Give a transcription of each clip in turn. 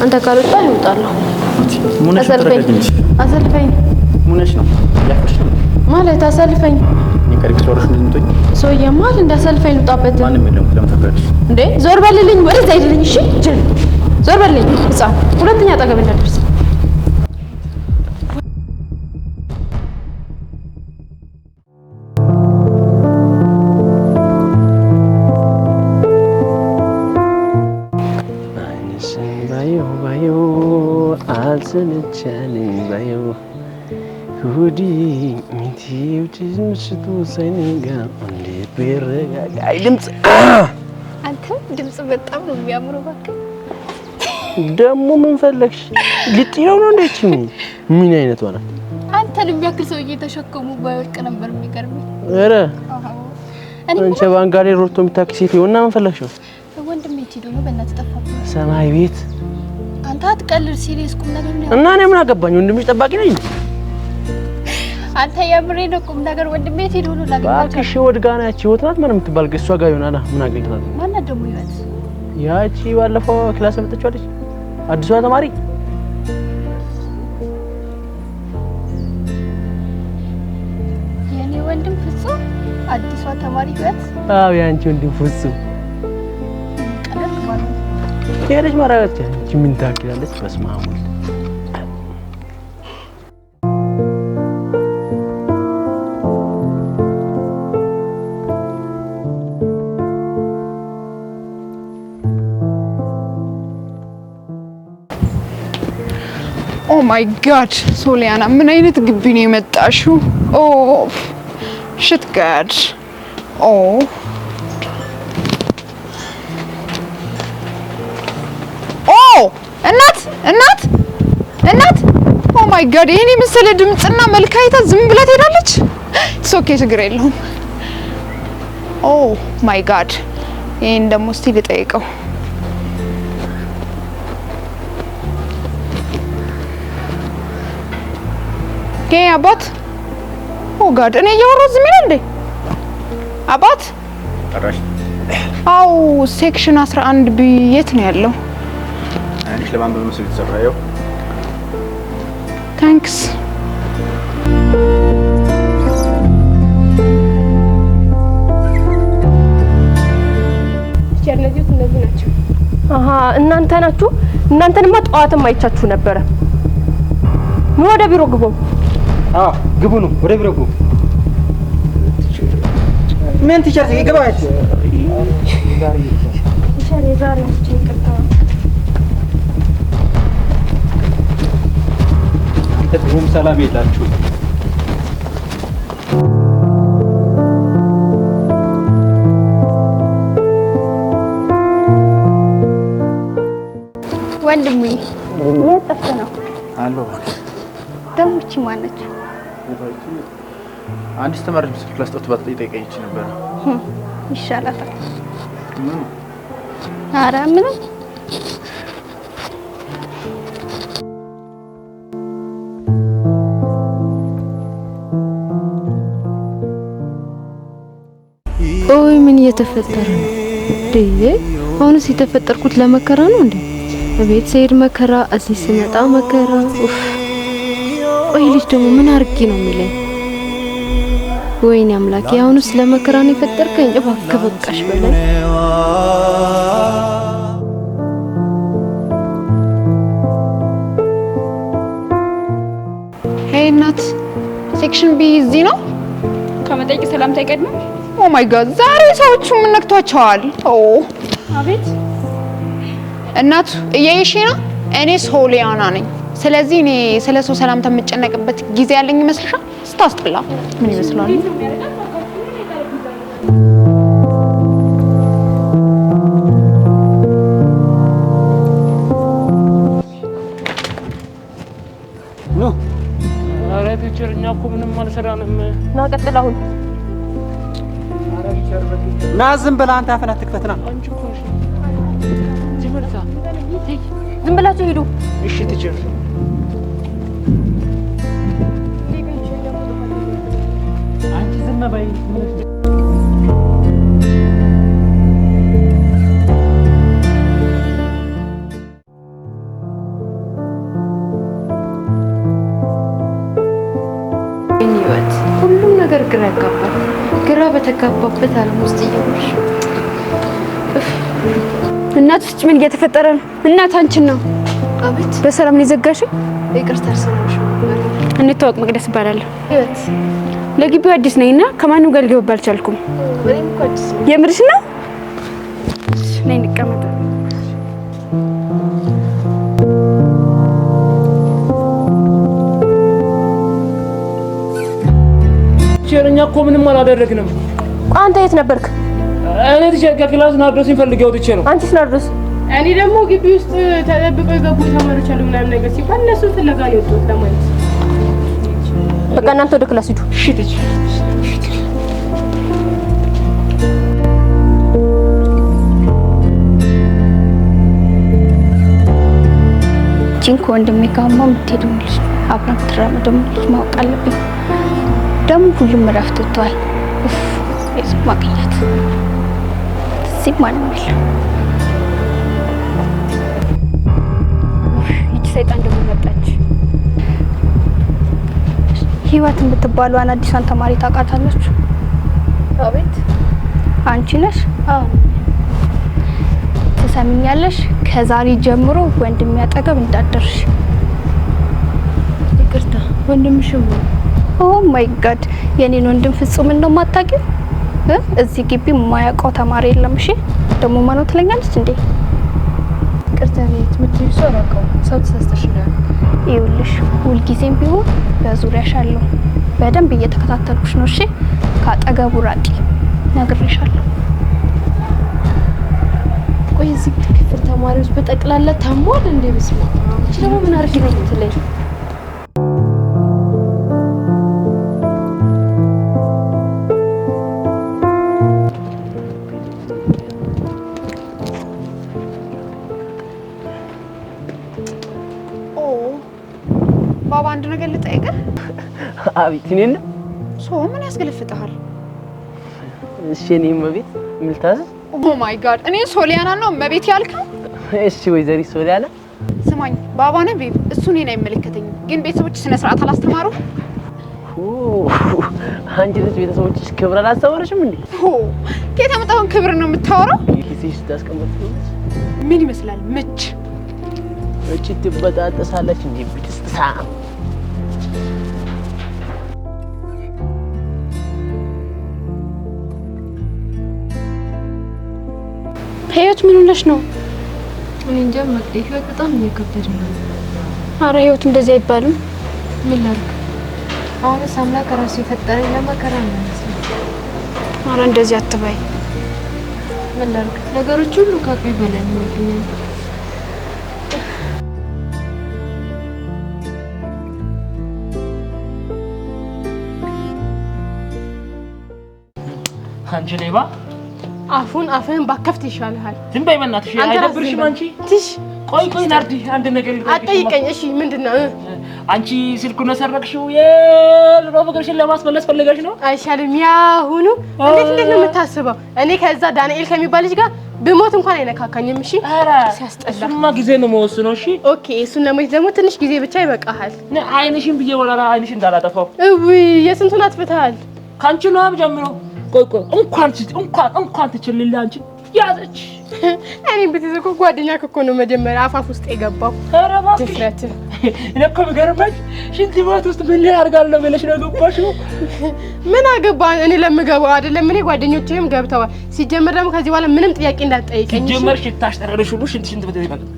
አንተ ካልወጣ ይወጣለሁ። አሰልፈኝ ሙነሽ ነው ያፈሽ ነው ማለት አሰልፈኝ። ይቀርክ ሶርሽ እንድንቶኝ ሰውዬ ማለት እንዳሰልፈኝ ልውጣበት ማንም የለም። ለምን ተፈረድሽ እንዴ? ዞር በልልኝ፣ ወደዛ አይደልኝ። እሺ ጅል ዞር በልልኝ። ህፃን ሁለተኛ አጠገብ እንዳትደርስ። አልሰለቸንም ባዩ ሁዲ ሚቲው ምሽቱ ሳይነጋ እንዴት ቢረጋጋ ድምጽ አንተ ድምጽ በጣም ነው የሚያምረው። እባክህ ደግሞ ምን ፈለግሽ? ልጥየው ነው እንዴት ምን አይነት ሆነ? አንተን የሚያክል ሰውዬ ተሸከሙ ባይወድቅ ነበር የሚገርመኝ። ኧረ አንቺ ባንጋሌ ሮቶ የምታክል ሴት ይሆንና ምን ፈለግሽው? ወንድሜ ሄዶ ነው በእናትህ ጠፋብኝ። ሰማይ ቤት አንተ አትቀልድ። ሲሪየስ ቁም ነገር ነው እና እኔ ምን አገባኝ? ወንድምሽ ጠባቂ ነኝ። አንተ የምሬ ነው ቁም ነገር። ወንድሜ ሄዶ ነው ላገኛቸው። እባክሽ ወድጋና ያቺ ህይወት ናት ምንም የምትባል እሷ ጋር ይሆናል። ምን አገኝታል? ማናት ደግሞ ህይወት? ያቺ ባለፈው ክላስ መጥቻው ልጅ አዲሷ ተማሪ የኔ ወንድም ፍጹም አዲሷ ተማሪ ህይወት? አዎ ያንቺ ወንድም ፍጹም ቀለል ማለት ሄደሽ ማራጋች እቺ ምን ታክላለች? በስመ አብ ወልድ ኦ ማይ ጋድ ሶሊያና ምን አይነት ግቢ ነው የመጣሽው? ኦ ሽት ጋድ ኦ እናት ኦ ማይ ጋድ ይሄኔ መሰለ ድምጽና መልክ አይታ ዝም ብላ ትሄዳለች። ኦኬ ችግር የለውም። ኦ ማይ ጋድ ይሄን ደግሞ እስቲ ልጠይቀው። አባት ኦ ጋድ እኔ እያወራሁ ዝም ይላል እንዴ? አባት ጠራሽ? አው ሴክሽን 11 ቢ የት ነው ያለው? አንቺ ለማንበብ መስሎ የተሰራየው ታንክስ። ቸርነጆት እነዚህ ናቸው። አሃ እናንተ ናችሁ? እናንተንማ ጠዋትም አይቻችሁ ነበረ። ኑ ወደ ቢሮ ግቡ። ግቡ ነው ወደ ቢሮ ግቡ። ምን ቲቸር ይገባች? ዛሬ ሁሉም ሰላም የላችሁ። ወንድሜ የት ጠፍተህ ነው? አሎ ደግሞ እቺ ማነች? አንዲት ተማሪ ምስል ክላስ ጠፍቷት ጠይቀኝ ነበር። ይሻላታል። ምን? ኧረ ምንም። ኦይ ምን እየተፈጠረ ነው? አሁንስ የተፈጠርኩት ለመከራ ነው እንዴ? በቤት ስሄድ መከራ፣ እዚህ ስመጣ መከራ። ቆይ ልጅ ደግሞ ምን አርጌ ነው የሚለኝ? ወይኔ አምላኬ አሁንስ ለመከራ ነው የፈጠርከኝ። እባክህ በቃሽ በለኝ። ሄይ እናት ሴክሽን ቢ እዚህ ነው? ከመጠየቅ ሰላምታ አይቀድምም? ኦ ማይ ጋድ ዛሬ ሰዎቹ ምን ነክቷቸዋል? ኦ አቤት እናት እያየሽ ነው? እኔ ሶሊያና ነኝ። ስለዚህ እኔ ስለ ሰው ሰላምታ የምጨነቅበት ጊዜ ያለኝ ይመስልሻል? ስታስጠላ ምን ይመስላል? ኖ አረ ቲቸር እኛ እኮ ምንም አልሰራንም። ና ቀጥል አሁን። ና ዝም ብለህ አንተ አፈና ትክፈትና አንቺ እኮ እሺ ጅምርታ ዝም ብላችሁ ሂዱ። እሺ ቲቸር አንቺ ዝም በይ። ግራ ያጋባል። ግራ በተጋባበት ዓለም ውስጥ እየኖርሽ እናት ውስጥ ምን እየተፈጠረ ነው? እናት አንቺን ነው። አቤት። በሰላም ነው የዘጋሽው? ይቅርታ አልሰማሽም። እንተዋወቅ፣ መቅደስ እባላለሁ። ህይወት ለግቢው አዲስ ነኝና ከማንም ጋር ልገባ አልቻልኩም። እኔም እኮ አዲስ ነኝ። የምርሽ ነው? ነይ እንቀመጥ። ቸርኛ እኮ ምንም አላደረግንም። አንተ የት ነበርክ? እኔ ተቸገርኩ። ክላስ ናርዶስን ፈልጌው ወጥቼ ነው። አንቺስ ናርዶስ? እኔ ደግሞ ግቢ ውስጥ ተደብቀው የገቡ ተማሪዎች አሉ ምናምን ነገር ሲባል እነሱን ፍለጋ ነው የወጡት ለማለት። በቃ እናንተ ወደ ክላስ ሂዱ። እሺ ትች ጂን ከወንድሜ ጋር የምትሄደው ልጅ አብረን ትራመደው ልጅ ማወቅ አለብኝ። ደግሞ ሁሉም እረፍት ወጥቷል። የት ማግኘት እዚህ ማንም የለም። ይቺ ሰይጣን ደግሞ መጣች። ህይወት የምትባለዋን አዲሷን ተማሪ ታውቃታለች? አቤት። አንቺ ነሽ? አዎ። ትሰሚኛለሽ? ከዛሬ ጀምሮ ወንድሜ አጠገብ እንዳትደርሺ። ይቅርታ ወንድምሽም ነው። ኦ ማይ ጋድ የኔን ወንድም ፍጹም እንደማታውቂው እዚህ ግቢ የማያውቀው ተማሪ የለም። እሺ ደግሞ ማን ነው ትለኛለች እንዴ? ይቅርታ ቤት ምትይው ሰው አውቀው ሰው ተሳስተሽኛል። ይኸውልሽ ሁልጊዜም ቢሆን በዙሪያሽ አለው። በደንብ እየተከታተልኩሽ ነው። እሺ ካጠገቡ ራቂ፣ ነግሬሻለሁ። ቆይ እዚህ ክፍል ተማሪዎች በጠቅላላ ታሟል እንዴ? በስመ አብ። እቺ ደግሞ ምን አርፊ ነው የምትለኝ? ባባ አንድ ነገር ልጠይቅህ። አቤት። እኔን ሶ ምን ያስገለፍጥሃል? እሺ እኔም መቤት ምን ልታዘዝ? ኦ ማይ ጋድ እኔ ሶሊያና ነው መቤት ያልከው? እሺ ወይዘሪት ሶሊያና ስማኝ ባባ ነው ቤብ እሱ እኔን አይመለከተኝም። ግን ቤተሰቦች ስነ ስርዓት አላስተማሩ? አንቺ ልጅ ቤተሰቦችሽ ክብር አላስተማሩሽም እንዴ? ከየት አመጣውን ክብር ነው የምታወራው? ኪስሽ ታስቀምጪው ምን ይመስላል? ምች እቺ ትበጣጠሳለች እንዴ? ብትስሳ ህይወት ምን ሆነሽ ነው? እኔ እንጃ መቅደስ ህይወት በጣም እየከበደኝ ነው። አረ ህይወት እንደዚህ አይባልም። ምን ላድርግ? አሁንስ አምላክ ራሱ የፈጠረኝ ለመከራ ነው መሰለኝ። አረ እንደዚህ አትበይ። ምን ላድርግ? ነገሮች ሁሉ ከአቅሜ በላይ ነው። አንቺ ሌባ አፍህን ባከፍት ይሻልሃል። ዝም በይ በእናትሽ። አይደብርሽም አንቺ? ትሽ ቆይ ናርዲ አንድ ነገር ልጠይቅሽ። አትጠይቀኝ። እሺ ምንድነው? አንቺ ስልኩን ሰረቅሽው የድሮ ፍቅርሽን ለማስመለስ ፈልገሽ ነው? አይሻልም? ያሁኑ እንዴት ነው የምታስበው? እኔ ከዛ ዳንኤል ከሚባል ልጅ ጋር ብሞት እንኳን አይነካካኝም። እሺ ሲያስጠላ። እሱማ ጊዜ ነው መወስነው። እሺ ኦኬ። እሱን ለሞት ደግሞ ትንሽ ጊዜ ብቻ ይበቃሃል። አይንሽን ብዬ ወላላ አይንሽን እንዳላጠፋው። የስንቱን አጥፍተሃል? ካንቺ ነው ጀምሮ። ቆይ እንኳን ትችልልህ አንቺ ያዘች። እኔም ብትዘኮ ጓደኛ እኮ ነው መጀመሪያ አፋፍ ውስጥ የገባው። ኧረ እባክሽ ድፍረት። እኔ እኮ የሚገርምሽ ሽንት ቤት ውስጥ ምን አድርጋለሁ ብለሽ ነው የገባሽው? ምን አገባህ? እኔ ለምገባው አይደለም። እኔ ጓደኞቼም ገብተዋል። ሲጀመር ደግሞ ከዚህ በኋላ ምንም ጥያቄ እንዳትጠይቀኝ። ሲጀመር ሽታሽ ጠረረሽ ሁሉ ሽንት ቤት ይፈቅድ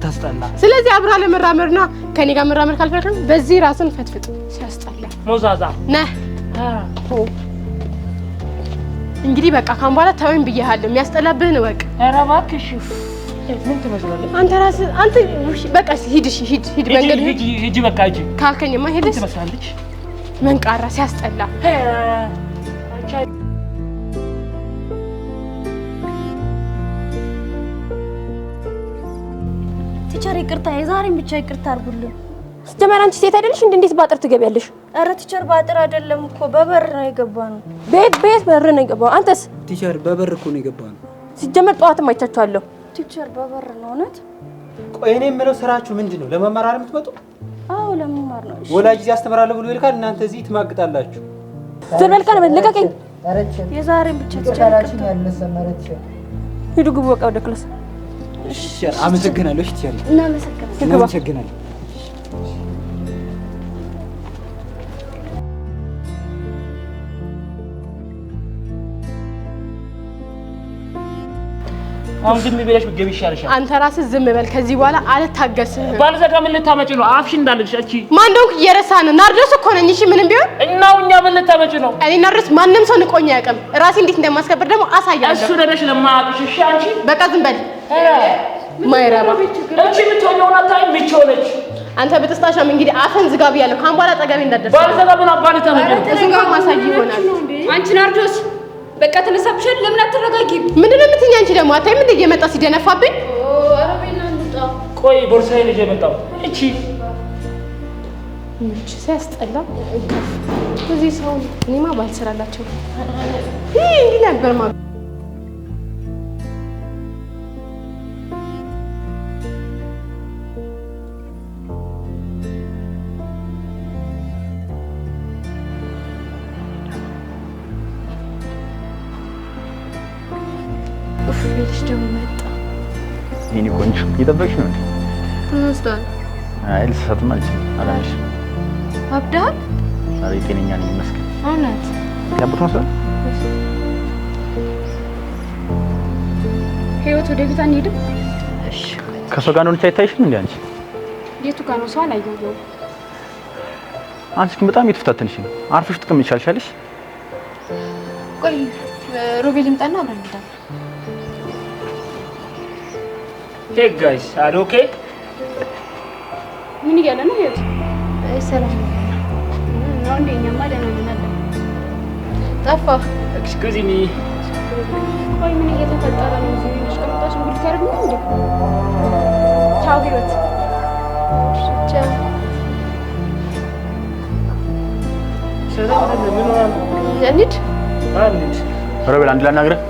ታስጠላ። ስለዚህ አብራ ለመራመድና ከኔ ጋር መራመድ ካልፈለግን በዚህ ራስን ፈትፍጥ። ሲያስጠላ ሞዛዛ ነህ። እንግዲህ በቃ ካሁን በኋላ ተወኝ ብዬሃለሁ። የሚያስጠላብህን እወቅ። ኧረ እባክሽ ምን ትመስላለች? አንተ ራስህ አንተ በቃ ሂድ። እሺ ሂድ መንገድ ሂጂ በቃ ሂጂ ካልከኝማ ሂድ። ትመስላለች መንቃራ ሲያስጠላ። ቲቸር ይቅርታ፣ የዛሬን ብቻ ይቅርታ አድርጉልኝ። ስትጀመር አንቺ ሴት አይደለሽ? እንዴት ባጥር ትገቢያለሽ? ኧረ ቲቸር ባጥር አይደለም እኮ በበር ነው የገባነው። ቤት በር ነው የገባው። አንተስ? ቲቸር በበር እኮ ነው የገባነው። ሲጀመር ጠዋትም አይቻችኋለሁ። ቲቸር በበር ነው እውነት? ቆይ እኔ የምለው ስራችሁ ምንድን ነው? ለመማር አይደል የምትመጡ? አዎ ለመማር ነው። እሺ ወላጅ እዚህ አስተምራለሁ ብሎ ይልካል፣ እናንተ እዚህ ትማግጣላችሁ። ዘመልካን በለቀቀኝ የዛሬን ብቻ ተጨረክኝ ሂዱ ግቡ በቃ ወደ ክላስ እሺ አመሰግናለሁ እሺ ቲያሪ እናመሰግናለን አሁን ዝም ብለሽ ብትገቢ ይሻልሻል አንተ ራስህ ዝም በል ከዚህ በኋላ አልታገስህም ባልዘጋ ምን ልታመጪ ነው አፍሽ እንዳለሽ እቺ ማን እንደሆንክ እየረሳህ ነው ናርዶስ እኮ ነኝ እሺ ምንም ቢሆን እናው እኛ ምን ልታመጪ ነው እኔ ናርዶስ ማንም ሰው ንቆኝ አያውቅም ራሴ እንዴት እንደማስከብር ደግሞ አሳያለሁ እሱ ደረሽ ለማያውቅሽ እሺ አንቺ በቃ ዝም በል ማይራባ እቺ የምትሆነው ናታይ ምቾለች አንተ በተስታሻም እንግዲህ አፈን ዝጋ ብያለሁ ካም በኋላ ጠገቤ እንዳደርስ ባልዘጋ ምን አባሪ ታመጪ ነው እሱን ጋር ማሳይ ይሆናል አንቺ ናርዶስ በቃ ተነሳብሻል ለምን አትረጋጊ ምንድነው የምትኛ አንቺ ደግሞ አታይም እንደ እየመጣ ሲደነፋብኝ አረቤና እንጣ ቆይ ቦርሳዬን ይዤ መጣሁ እቺ ምንጭ ሲያስጠላ እዚህ ሰው እኔማ ባልሰራላቸው እንዲህ ነበር ማ ልጅ ደግሞ መጣ የኔ ቆንጆ እየጠበቅሽ ነው እንዴ? ተነስቷል። አይ ልሳትም አልችልም አላምሽ። አብዳል? ዛሬ ጤነኛ ነኝ ይመስገን። እውነት? ያቡት ነው ህይወት ወደ ቤት አንሄድም? እሺ። ከሰው ጋር ነው አይታይሽም እንዴ አንቺ? የቱ ጋር ነው ሰው አላየሁም። አንቺ ግን በጣም እየተፈታተንሽ ነው። አርፈሽ ጥቅም ይቻልሻልሽ? ቆይ ሮቤል ይምጣና አብረን እንሄዳለን። Hey guys, are you okay? ምን እያለ ነው ህይወት? ሰላም ነው እንደኛማ ደህና ነን። ጠፋ። Excuse me. ቆይ ምን እየተፈጠረ ነው? እዚህ ልጅ ከመጣሽ ምን ልታረግ ነው እንዴ? ቻው ህይወት። ቻው። ሰላም ምን ሆነ? እንሂድ። አንድ ሮቤል አንድ ላናግረህ